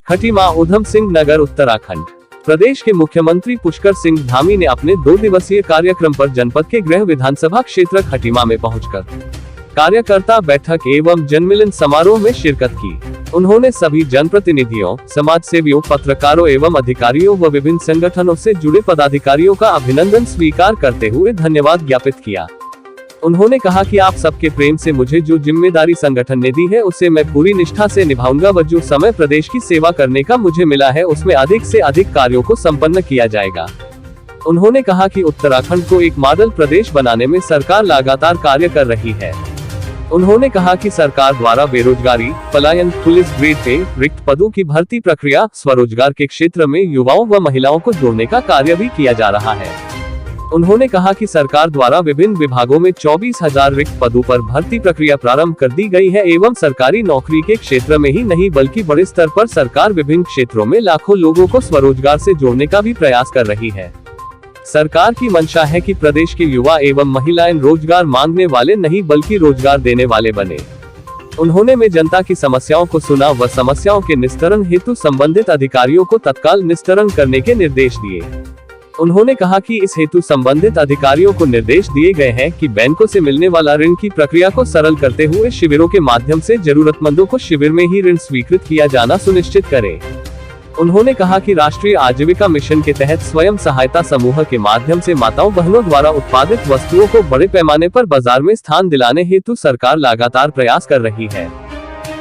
खटीमा उधम सिंह नगर उत्तराखंड। प्रदेश के मुख्यमंत्री पुष्कर सिंह धामी ने अपने 2 दिवसीय कार्यक्रम पर जनपद के गृह विधानसभा क्षेत्र खटीमा में पहुंचकर कार्यकर्ता बैठक एवं जनमिलन समारोह में शिरकत की। उन्होंने सभी जनप्रतिनिधियों, समाज सेवियों, पत्रकारों एवं अधिकारियों व विभिन्न संगठनों से जुड़े पदाधिकारियों का अभिनंदन स्वीकार करते हुए धन्यवाद ज्ञापित किया। उन्होंने कहा कि आप सबके प्रेम से मुझे जो जिम्मेदारी संगठन ने दी है उसे मैं पूरी निष्ठा से निभाऊंगा व जो समय प्रदेश की सेवा करने का मुझे मिला है उसमें अधिक से अधिक कार्यों को संपन्न किया जाएगा। उन्होंने कहा कि उत्तराखंड को एक मॉडल प्रदेश बनाने में सरकार लगातार कार्य कर रही है। उन्होंने कहा कि सरकार द्वारा बेरोजगारी, पलायन, पुलिस ग्रेड पे रिक्त पदों की भर्ती प्रक्रिया, स्वरोजगार के क्षेत्र में युवाओं व महिलाओं को जोड़ने का कार्य भी किया जा रहा है। उन्होंने कहा कि सरकार द्वारा विभिन्न विभागों में 24,000 रिक्त पदों पर भर्ती प्रक्रिया प्रारंभ कर दी गई है एवं सरकारी नौकरी के क्षेत्र में ही नहीं बल्कि बड़े स्तर पर सरकार विभिन्न क्षेत्रों में लाखों लोगों को स्वरोजगार से जोड़ने का भी प्रयास कर रही है। सरकार की मंशा है कि प्रदेश के युवा एवं महिलाएं रोजगार मांगने वाले नहीं बल्कि रोजगार देने वाले बने। उन्होंने में जनता की समस्याओं को सुना व समस्याओं के निस्तारण हेतु संबंधित अधिकारियों को तत्काल निस्तारण करने के निर्देश दिए। उन्होंने कहा कि इस हेतु संबंधित अधिकारियों को निर्देश दिए गए हैं कि बैंकों से मिलने वाला ऋण की प्रक्रिया को सरल करते हुए शिविरों के माध्यम से जरूरतमंदों को शिविर में ही ऋण स्वीकृत किया जाना सुनिश्चित करें। उन्होंने कहा कि राष्ट्रीय आजीविका मिशन के तहत स्वयं सहायता समूह के माध्यम से माताओं बहनों द्वारा उत्पादित वस्तुओं को बड़े पैमाने पर बाजार में स्थान दिलाने हेतु सरकार लगातार प्रयास कर रही है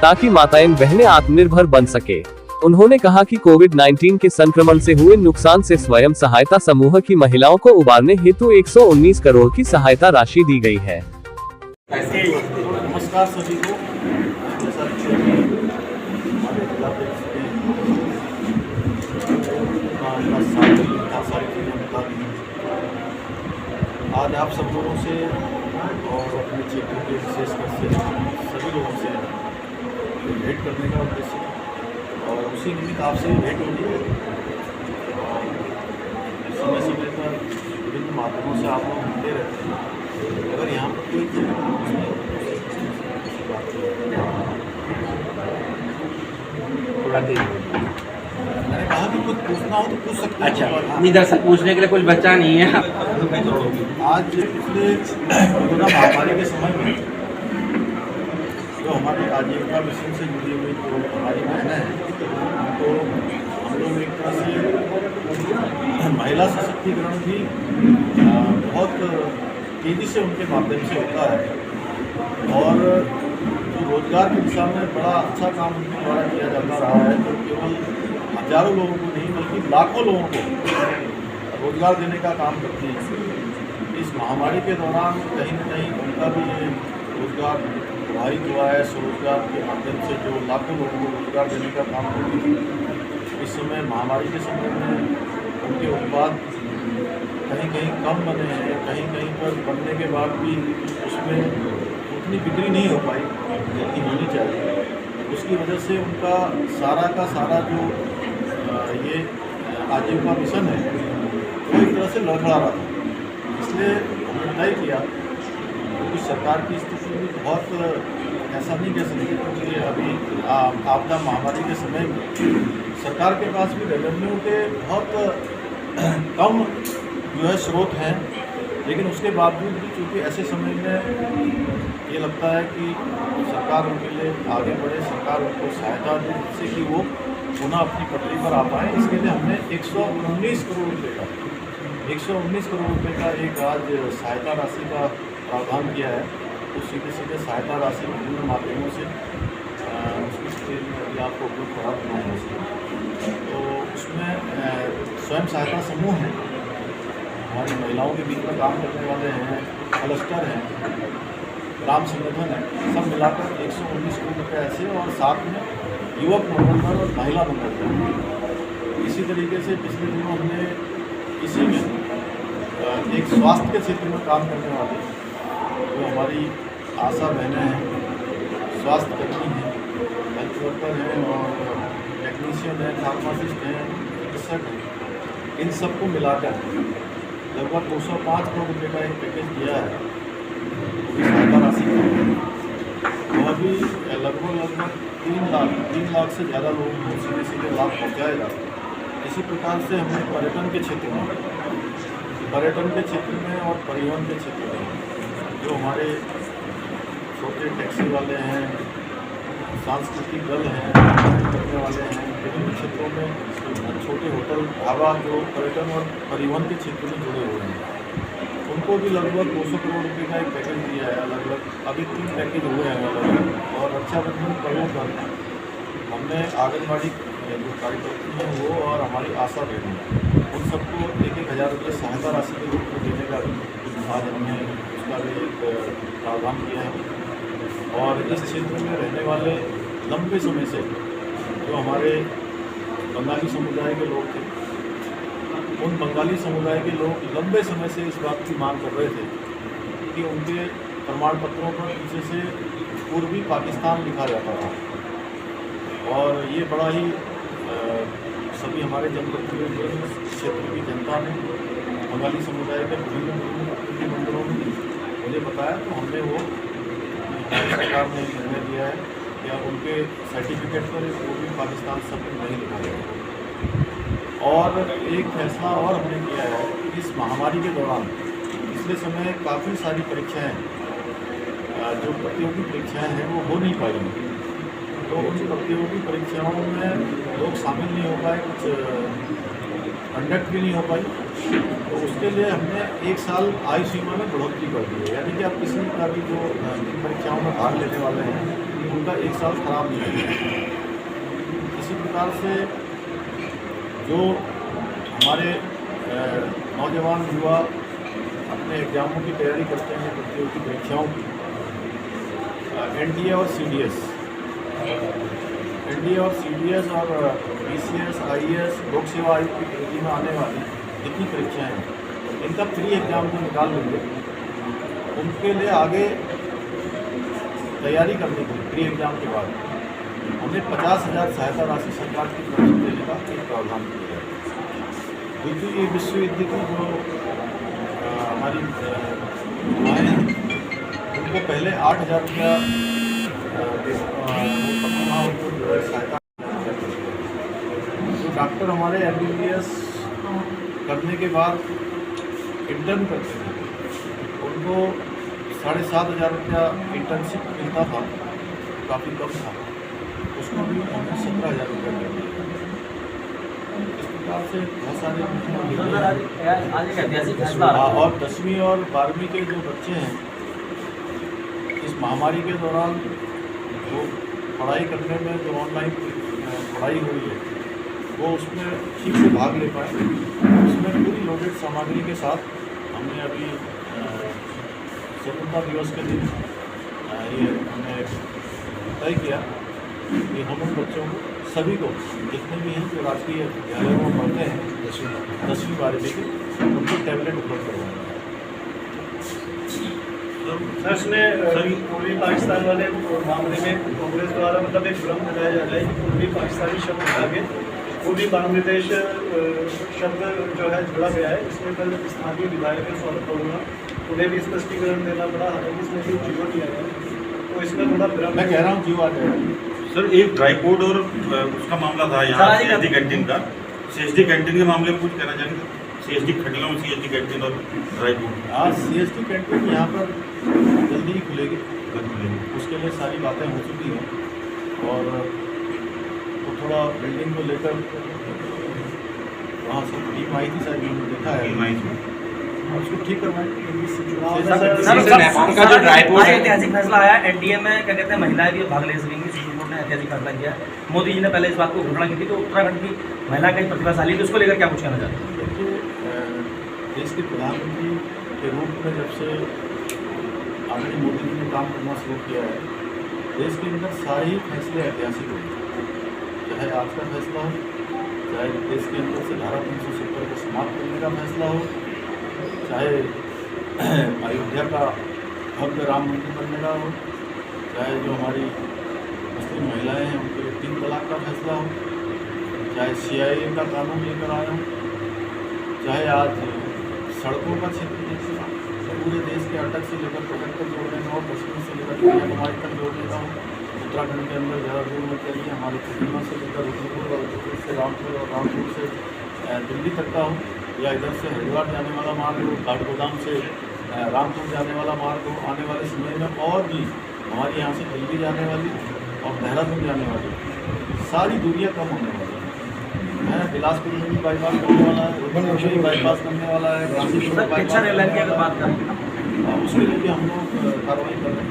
ताकि माताएं बहनें आत्मनिर्भर बन सके। उन्होंने कहा कि कोविड-19 के संक्रमण से हुए नुकसान से स्वयं सहायता समूह की महिलाओं को उबारने हेतु 119 करोड़ की सहायता राशि दी गई है। नमस्कार सभी को। आज आप सब लोगों से और अपने क्षेत्र के विशेषकर से सभी लोगों से भेंट करने का उद्देश्य और उसी निमित्त आपसे भेंट होती है। समय समय पर विभिन्न माध्यमों से आप लोग मिलते रहते हैं। अगर यहाँ पर कोई मैंने कहा कि कुछ पूछना हो तो पूछ सकते हैं। अच्छा, नहीं दरअसल पूछने के लिए कुछ बच्चा नहीं है। आज पिछले कोरोना महामारी के समय में जो हमारे आजीविका मिशन से जुड़ी हुई जो हमारी बहनें हैं तो हम लोग एक तरह से महिला सशक्तिकरण भी बहुत तेज़ी से उनके माध्यम से होता है और जो रोजगार की दिशा में बड़ा अच्छा काम उनके द्वारा किया जाता रहा है। तो केवल हजारों लोगों को नहीं बल्कि लाखों लोगों को रोजगार देने का काम करती हैं। इस महामारी के दौरान कहीं न कहीं उनका भी ये रोजगार प्रभावित हुआ है। स्वरोजगार के माध्यम से जो लाखों लोगों को रोजगार देने का काम करती थी, इस समय महामारी के समय में उनके उत्पाद कहीं कहीं कम बने हैं, कहीं कहीं पर बनने के बाद भी उसमें उतनी बिक्री नहीं हो पाई जितनी होनी चाहिए। उसकी वजह से उनका सारा का सारा जो ये आजीविका मिशन है वो एक तरह से लड़खड़ा रहा था। इसलिए हमने तय किया क्योंकि सरकार की स्थिति भी बहुत ऐसा नहीं कह सकते क्योंकि अभी आपदा महामारी के समय में सरकार के पास भी रेवेन्यू के बहुत कम जो है स्रोत हैं, लेकिन उसके बावजूद भी क्योंकि ऐसे समय में ये लगता है कि सरकार उनके लिए आगे बढ़े, सरकार उनको सहायता दे जिससे कि वो पुनः अपनी पटरी पर आ पाएँ। इसके लिए हमने 119 करोड़ रुपये का एक आज सहायता राशि का प्रावधान किया है। तो सीधे सीधे सहायता राशि विभिन्न माध्यमों से उसकी स्थिति आपको उपलब्ध करा देना है। तो उसमें स्वयं सहायता समूह हैं, हमारी महिलाओं के बीच में काम करने वाले हैं, क्लस्टर हैं, ग्राम संगठन है, सब मिलाकर 119 करोड़ रुपये ऐसे और साथ में युवक मंडल और महिला मंडल। इसी तरीके से पिछले दिनों हमने इसी में एक स्वास्थ्य के क्षेत्र में काम करने वाले जो हमारी आशा बहनें हैं, स्वास्थ्य कर्मी हैं, हेल्थ वर्कर हैं और टेक्नीशियन हैं, फार्मासिस्ट हैं, चिकित्सक हैं, इन सबको मिलाकर लगभग 205 करोड़ रुपये का एक पैकेज दिया है। सहायता राशि और भी लगभग तीन लाख से ज़्यादा लोगों को सीधे सीधे लाभ पहुँचाया जाता है। इसी प्रकार से हमने पर्यटन के क्षेत्र में और परिवहन के क्षेत्र में जो हमारे छोटे टैक्सी वाले हैं, सांस्कृतिक दल हैं, करने वाले हैं, विभिन्न क्षेत्रों में छोटे होटल ढाबा जो पर्यटन और परिवहन के क्षेत्र में जुड़े हुए हैं, उनको भी लगभग 200 करोड़ रुपये का एक पैकेज दिया है। अलग अभी 3 पैकेज हुए हैं अलग, और रक्षाबंधन पर्वों पर हमने आंगनबाड़ी जो कार्यकर्ती हैं वो और हमारी आशा बहनें उन सबको 1,000 रुपये सहायता राशि के रूप में देने का आज हमने उसका भी एक प्रावधान किया है। और इस क्षेत्र में रहने वाले लंबे समय से जो हमारे बंगाली समुदाय के लोग थे, उन बंगाली समुदाय के लोग लंबे समय से इस बात की मांग कर रहे थे कि उनके प्रमाण पत्रों पर पीछे से पूर्वी पाकिस्तान लिखा जाता था। और ये बड़ा ही सभी हमारे जनप्रतिनिधियों ने, क्षेत्र की जनता ने, बंगाली समुदाय के विभिन्न प्रतिनिधिमंडलों ने मुझे बताया, तो हमने वो सरकार ने निर्णय लिया है कि अब उनके सर्टिफिकेट पर पूर्वी पाकिस्तान शब्द नहीं लिखा जाएगा। और एक फैसला और हमने किया है कि इस महामारी के दौरान पिछले समय काफ़ी सारी परीक्षाएं जो प्रतियोगी परीक्षाएं हैं वो हो नहीं पाई, तो उन प्रतियोगी परीक्षाओं में लोग शामिल नहीं हो पाए, कुछ कंडक्ट भी नहीं हो पाई। तो उसके लिए हमने 1 साल आयु सीमा में बढ़ोतरी कर दी है, यानी कि अब किसी का भी जो जिन परीक्षाओं में भाग लेने वाले हैं उनका 1 साल खराब नहीं होगा। इसी प्रकार से जो हमारे नौजवान युवा अपने एग्जामों की तैयारी करते हैं, प्रतियोगी परीक्षाओं की, एनडीए और सीडीएस और बीसीएस, आईएएस, लोक सेवा आयोग की परिधि में आने वाली जितनी परीक्षाएं हैं, इनका प्री एग्जाम जो निकाल लेंगे उनके लिए आगे तैयारी करने के लिए प्री एग्जाम के बाद हमने 50,000 सहायता राशि सरकार की तरफ से देने का एक प्रावधान किया है। द्वितीय विश्व युद्ध की जो हमारी माएँ हैं उनको पहले 8,000 रुपया उनको सहायता। जो डॉक्टर हमारे MBBS करने के बाद इंटर्न करते थे उनको 7,500 रुपया इंटर्नशिप मिलता था, काफ़ी कम था, उसको भी हमने 17,000 रुपया कर दिया। इस प्रकार से बहुत सारे और 10वीं और 12वीं के जो बच्चे हैं इस महामारी के दौरान वो पढ़ाई करने में जो ऑनलाइन पढ़ाई हुई है वो उसमें ठीक से भाग ले पाए। उसमें पूरी लोडेड सामग्री के साथ हमने अभी स्वतंत्रता दिवस के दिन ये हमने तय किया कि हम उन बच्चों को सभी को जितने भी हैं जो राजकीय विद्यालयों में पढ़ते हैं 10वीं 12वीं के, उनको टैबलेट उपलब्ध करवाएंगे। सर, इसमें पूर्वी पाकिस्तान वाले मामले में कांग्रेस द्वारा मतलब एक भ्रम बनाया जा रहा है कि पूर्वी पाकिस्तानी शब्द हटा के पूर्वी बांग्लादेश शब्द जो है जुड़ा गया है। इसमें कल स्थानीय विधायक सौरभ करुणा उन्हें भी स्पष्टीकरण देना पड़ा, हालांकि इसमें भी जीवो दिया गया, तो इसमें थोड़ा भ्रम। मैं कह रहा हूँ जीव आ जाएगा सर। एक ड्राईपोर्ट और उसका मामला था यहाँ CSD कैंटीन का, CSD कैंटीन के मामले में कुछ कहना चाहेंगे? CSD खटिला में CSD कैंटीन और ड्राईपोर्ट। आज CSD कैंटीन यहाँ पर जल्दी ही खुलेगी, उसके लिए सारी बातें हो चुकी हैं और वो थोड़ा बिल्डिंग को लेकर वहाँ से टीम आई थी, शायद देखा है, उसको ठीक करवाएंगे। ऐतिहासिक फैसला आया एनडीए में, क्या कहते हैं, महिलाएं भी भाग ले सकेंगी, सुप्रीम कोर्ट ने ऐतिहासिक फैसला किया। मोदी जी ने पहले इस बात को घोषणा की थी, तो उत्तराखंड की महिला कई प्रतिभाशाली थी, उसको लेकर क्या कुछ कहना चाहते हैं? देखिए, देश के प्रधानमंत्री के रूप में जब से आदरणीय मोदी जी ने काम करना शुरू किया है, देश के अंदर सारे ही फैसले ऐतिहासिक हुए, चाहे आज का फैसला हो, चाहे देश के अंदर से धारा 370 को समाप्त करने का फैसला हो, चाहे अयोध्या का भव्य राम मंदिर बनने का हो, चाहे जो हमारी मुस्लिम महिलाएं हैं उनके लिए 3 तलाक का फैसला हो, चाहे CIA का कानून लेकर आया हो, चाहे आज सड़कों का क्षेत्र देखिए, पूरे देश के अटक से लेकर पटक तक जोड़ने का और कश्मीर से लेकर कन्याकुमारी तक जोड़ने का हो, उत्तराखंड के अंदर ज़्यादा दूर मत जाइए, हमारे खटीमा से लेकर रुद्रपुर और रुद्रपुर से रामपुर और रामपुर से दिल्ली तक का हो, या इधर से हरिद्वार जाने वाला मार्ग हो, काठगोदाम से रामपुर जाने वाला मार्ग हो, आने वाले समय में और भी हमारे यहाँ से दिल्ली जाने वाली और देहरादून जाने वाली सारी दूरियाँ कम होने वाली है। बिलासपुर में भी बाईपास करने वाला है, रुद्रपुर में भी बाईपास करने वाला है, गांधीपुर में पिक्चर एयरलाइन की अगर बात करें उसके लिए भी हम लोग कार्रवाई कर रहे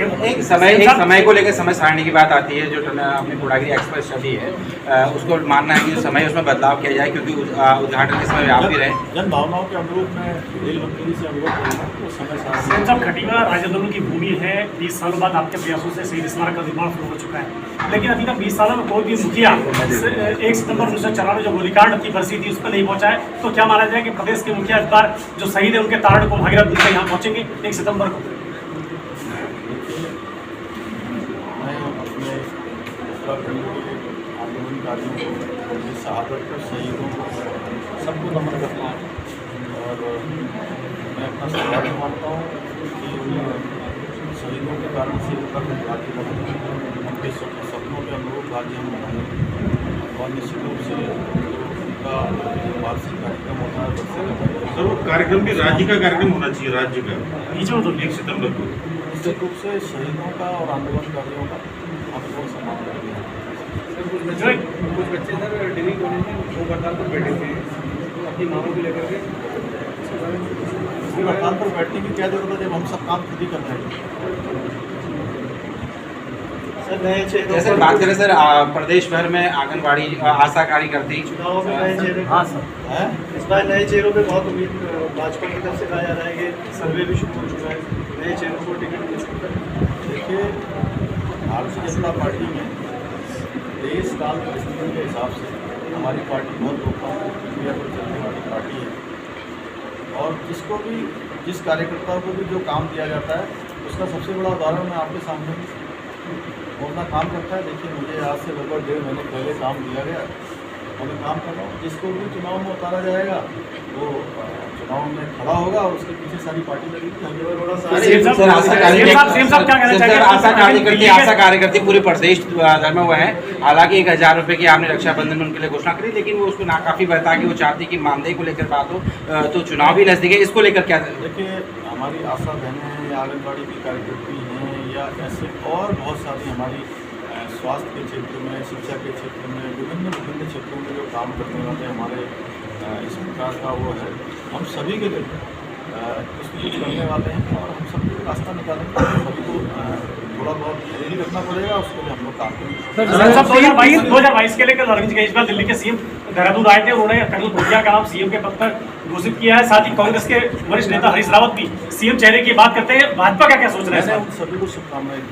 हैं। एक समय को लेकर समय सारणी की बात आती है, जो अपनी पूर्णागिरी एक्सप्रेस चली है, उसको मानना है कि समय उसमें बदलाव किया जाए, क्योंकि उद्घाटन के समय आप भी रहे। जन भावनाओं के अनुरूप में रेल मंत्री से अनुरोध करूँगा तो समय सीएम साहब, खटीमा राजदोनों की भूमि है। 20 सालों बाद आपके प्रयासों से शहीद स्मारक का निर्माण शुरू हो चुका है, लेकिन अभी तक 20 सालों में कोई भी मुखिया 1 सितंबर 1994 जो गोलीकांड की बरसी थी उस पर नहीं पहुंचा है। तो क्या माना जाए कि प्रदेश के मुखिया इस बार जो शहीद है उनके तारण को भागीरथ दिखा यहाँ पहुंचेंगे 1 सितंबर को? मैं अपने उत्तराखंड के आंदोलनकारियों को, उनकी शहादत को, शहीदों को, सबको नमन करता हूँ और मैं अपना सौभाग्य मानता हूँ कि उन शहीदों के कारण से उत्तराखंड राज्य बना, उनके सपनों के अनुरूप राज्य हम बनाए और निश्चित रूप से उनका वार्षिक कार्यक्रम होता है। सर वो कार्यक्रम भी राज्य का कार्यक्रम होना चाहिए, राज्य का बीच में तो 1 सितंबर को निश्चित रूप से शहीदों का और आंदोलनकारियों का हम लोग सम्मान करेंगे। कुछ बच्चे सर डिग्री कॉलेज में वो हड़ताल पर बैठे थे अपनी मांगों को लेकर के। हड़ताल पर बैठने की क्या जरूरत है जब हम सब काम खुद ही कर रहे हैं। सर नए चेहरों जैसे बात करें सर, प्रदेश भर में आंगनबाड़ी आशा कार्यकर्ती चुनाव में नए चेहरे, हाँ सर, हैं? इस बार नए चेहरों पे बहुत उम्मीद भाजपा की तरफ से कहा जा रहा है कि सर्वे भी शुरू हो चुका है, नए चेहरों को टिकट मिल चुका है। देखिए, भारतीय जनता पार्टी में देश काल परिस्थिति के हिसाब से हमारी पार्टी बहुत लोकतांत्रिक प्रक्रिया पर चलने वाली पार्टी है और जिसको भी, जिस कार्यकर्ता को भी जो काम दिया जाता है उसका सबसे बड़ा उदाहरण मैं आपके सामने वो अपना काम करता है। देखिए, मुझे आज से लगभग 1.5 महीने पहले काम दिया गया और मैं काम कर रहा हूँ। जिसको भी चुनाव में उतारा जाएगा वो चुनाव में खड़ा होगा और उसके पीछे सारी पार्टी लगेगी। आशा कार्यकर्ती पूरे प्रदेश भर में हुआ है। हालांकि 1000 रुपये की आपने रक्षाबंधन में उनके लिए घोषणा करी, लेकिन वो उसको नाकाफी बताया कि वो चाहती कि मानदेय को लेकर बात हो, तो चुनाव भी नजदीक है, इसको लेकर क्या? देखिए, हमारी आशा बहनें हैं या आंगनबाड़ी की कार्यकर्ती हैं या ऐसे और बहुत सारी हमारी स्वास्थ्य के क्षेत्र में, शिक्षा के क्षेत्र में, विभिन्न क्षेत्रों में जो काम करने वाले हमारे इस प्रकार का वो है, हम सभी के लिए कुछ करने वाले हैं और हम सबके लिए रास्ता निकालेंगे। सभी को थोड़ा बहुत रेडी रखना पड़ेगा, उसके लिए हम लोग काम करेंगे। 2022 के लेकर अरविंद केजरीवाल दिल्ली के सीएम देहरादून आए थे, उन्होंने अटल भुटिया का नाम सीएम के पद पर घोषित किया है। साथ ही कांग्रेस के वरिष्ठ नेता हरीश रावत भी सीएम चेहरे की बात करते हैं। भाजपा का क्या सोच रहे हैं? उन सभी को शुभकामनाएं दी।